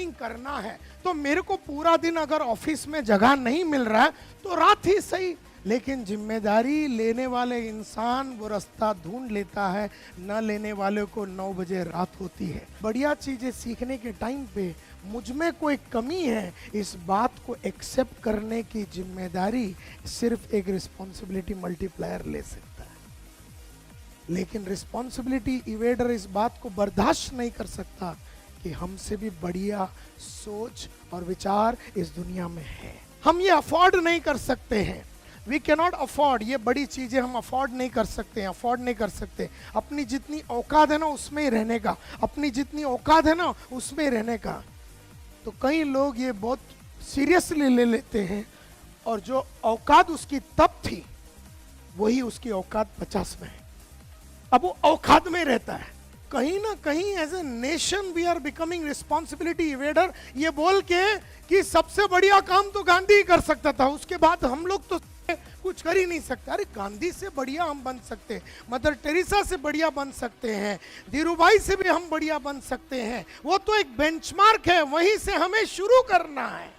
नहीं करना है, तो मेरे को पूरा दिन अगर ऑफिस में जगह नहीं मिल रहा है तो रात ही सही, लेकिन जिम्मेदारी लेने वाले इंसान वो रास्ता ढूंढ लेता है, न लेने वाले को 9 बजे रात होती है। बढ़िया चीजें सीखने के टाइम पे मुझ में कोई कमी है, इस बात को एक्सेप्ट करने की जिम्मेदारी सिर्फ एक रिस्पॉन्सिबिलिटी मल्टीप्लायर ले सकता है। लेकिन रिस्पॉन्सिबिलिटी इवेडर इस बात को बर्दाश्त नहीं कर सकता कि हमसे भी बढ़िया सोच और विचार इस दुनिया में है। हम ये अफोर्ड नहीं कर सकते हैं, वी कैनॉट अफोर्ड, ये बड़ी चीजें हम अफोर्ड नहीं कर सकते हैं, अफोर्ड नहीं कर सकते। अपनी जितनी औकात है ना उसमें ही रहने का, अपनी जितनी औकात है ना उसमें ही रहने का। तो कई लोग ये बहुत सीरियसली ले लेते हैं, और जो औकात उसकी तब थी वही उसकी औकात 50 में है, अब वो औकात में रहता है। कहीं ना कहीं as a nation we are becoming responsibility evader, ये बोल के कि सबसे बढ़िया काम तो गांधी ही कर सकता था, उसके बाद हम लोग तो कुछ कर ही नहीं सकते। अरे गांधी से बढ़िया हम बन सकते हैं, मदर टेरेसा से बढ़िया बन सकते हैं, धीरूभाई से भी हम बढ़िया बन सकते हैं। वो तो एक बेंचमार्क है, वहीं से हमें शुरू करना है।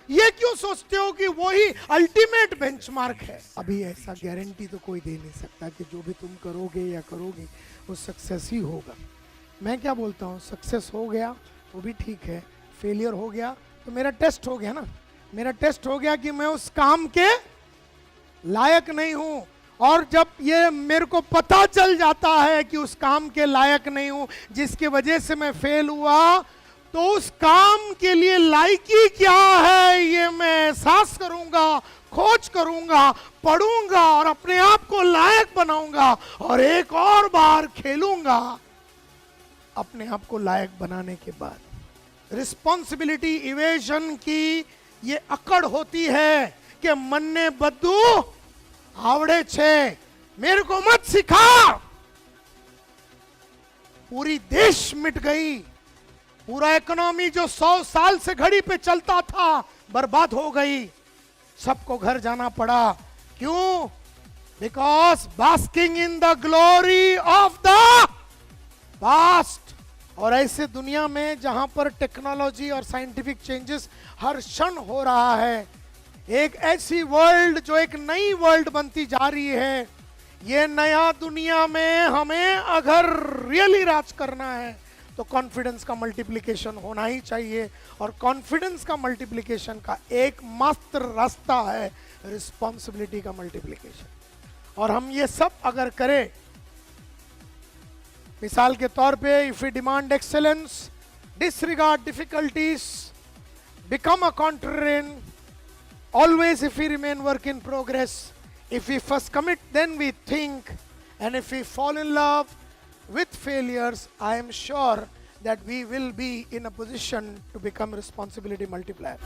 ये क्यों सोचते हो कि वही अल्टीमेट बेंचमार्क है? अभी ऐसा गारंटी तो कोई दे नहीं सकता कि जो भी तुम करोगे या करोगे वो सक्सेस ही होगा। मैं क्या बोलता हूँ, सक्सेस हो गया वो भी ठीक है, फेलियर हो गया तो मेरा टेस्ट हो गया ना, मेरा टेस्ट हो गया कि मैं उस काम के लायक नहीं हूं। और जब ये मेरे को पता चल जाता है कि उस काम के लायक नहीं हूं जिसकी वजह से मैं फेल हुआ, तो उस काम के लिए लायकी क्या है ये मैं एहसास करूंगा, खोज करूंगा, पढ़ूंगा और अपने आप को लायक बनाऊंगा और एक और बार खेलूंगा अपने आप को लायक बनाने के बाद। रिस्पॉन्सिबिलिटी इवेजन की ये अकड़ होती है कि मन्ने बद्दू आवड़े छे, मेरे को मत सिखा। पूरी देश मिट गई, पूरा इकोनॉमी जो 100 साल से घड़ी पे चलता था बर्बाद हो गई, सबको घर जाना पड़ा। क्यों? Because basking in the glory of the past. और ऐसे दुनिया में जहां पर टेक्नोलॉजी और साइंटिफिक चेंजेस हर क्षण हो रहा है, एक ऐसी वर्ल्ड जो एक नई वर्ल्ड बनती जा रही है, ये नया दुनिया में हमें अगर रियली राज करना है तो कॉन्फिडेंस का मल्टीप्लिकेशन होना ही चाहिए। और कॉन्फिडेंस का मल्टीप्लिकेशन का एकमात्र रास्ता है रिस्पॉन्सिबिलिटी का मल्टीप्लिकेशन। और हम ये सब अगर करें, मिसाल के तौर पे, if we demand excellence, disregard difficulties, become a contrarian, always if we remain work in progress, if we first commit then we think, and if we fall in love with failures, I am sure that we will be in a position to become responsibility multiplier.